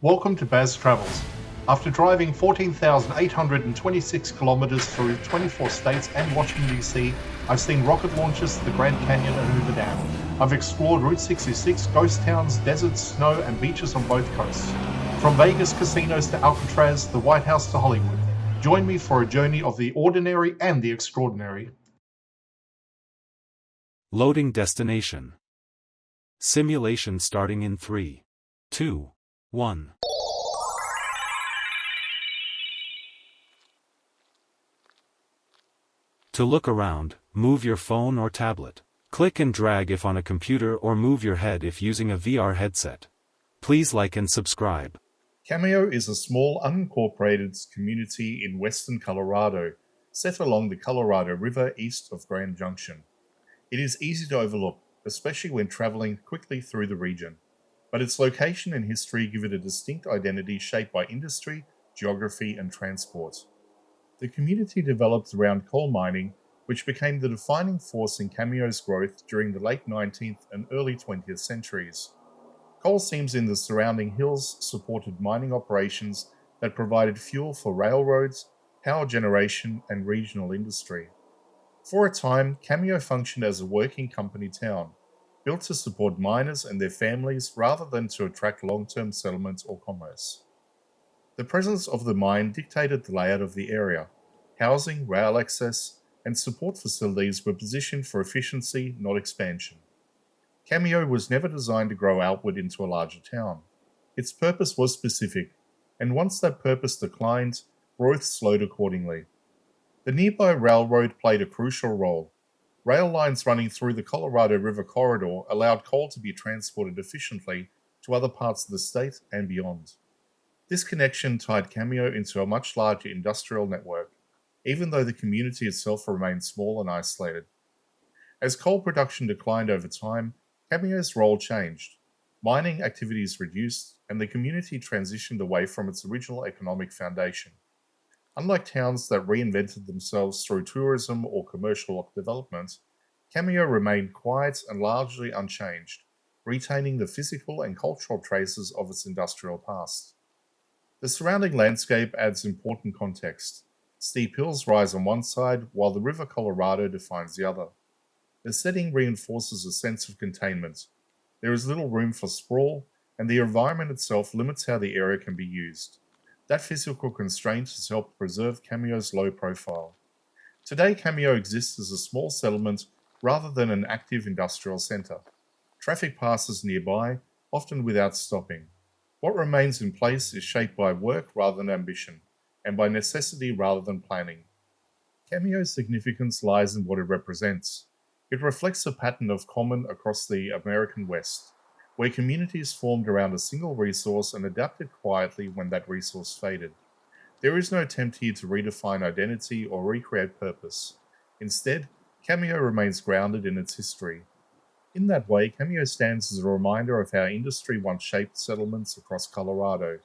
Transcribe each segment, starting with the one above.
Welcome to Baz Travels. After driving 14,826 kilometers through 24 states and Washington, D.C., I've seen rocket launches to the Grand Canyon and Hoover Dam. I've explored Route 66, ghost towns, deserts, snow, and beaches on both coasts. From Vegas casinos to Alcatraz, the White House to Hollywood. Join me for a journey of the ordinary and the extraordinary. Loading destination. Simulation starting in 3, 2, 1. To look around, move your phone or tablet. Click and drag if on a computer or move your head if using a VR headset. Please like and subscribe. Cameo is a small unincorporated community in western Colorado, set along the Colorado River east of Grand Junction. It is easy to overlook, especially when traveling quickly through the region, but its location and history give it a distinct identity shaped by industry, geography, and transport. The community developed around coal mining, which became the defining force in Cameo's growth during the late 19th and early 20th centuries. Coal seams in the surrounding hills supported mining operations that provided fuel for railroads, power generation, and regional industry. For a time, Cameo functioned as a working company town, built to support miners and their families rather than to attract long-term settlement or commerce. The presence of the mine dictated the layout of the area. Housing, rail access, and support facilities were positioned for efficiency, not expansion. Cameo was never designed to grow outward into a larger town. Its purpose was specific, and once that purpose declined, growth slowed accordingly. The nearby railroad played a crucial role. Rail lines running through the Colorado River corridor allowed coal to be transported efficiently to other parts of the state and beyond. This connection tied Cameo into a much larger industrial network, even though the community itself remained small and isolated. As coal production declined over time, Cameo's role changed. Mining activities reduced, and the community transitioned away from its original economic foundation. Unlike towns that reinvented themselves through tourism or commercial development, Cameo remained quiet and largely unchanged, retaining the physical and cultural traces of its industrial past. The surrounding landscape adds important context. Steep hills rise on one side, while the River Colorado defines the other. The setting reinforces a sense of containment. There is little room for sprawl, and the environment itself limits how the area can be used. That physical constraint has helped preserve Cameo's low profile. Today, Cameo exists as a small settlement rather than an active industrial center. Traffic passes nearby, often without stopping. What remains in place is shaped by work rather than ambition, and by necessity rather than planning. Cameo's significance lies in what it represents. It reflects a pattern of common across the American West, where communities formed around a single resource and adapted quietly when that resource faded. There is no attempt here to redefine identity or recreate purpose. Instead, Cameo remains grounded in its history. In that way, Cameo stands as a reminder of how industry once shaped settlements across Colorado,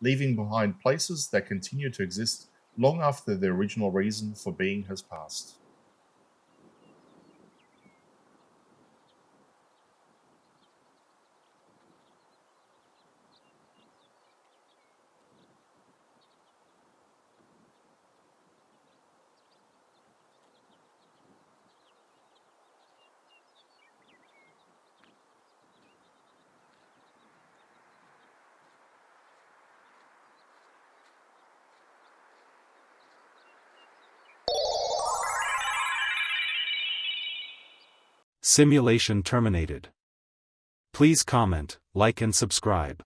leaving behind places that continue to exist long after their original reason for being has passed. Simulation terminated. Please comment, like and subscribe.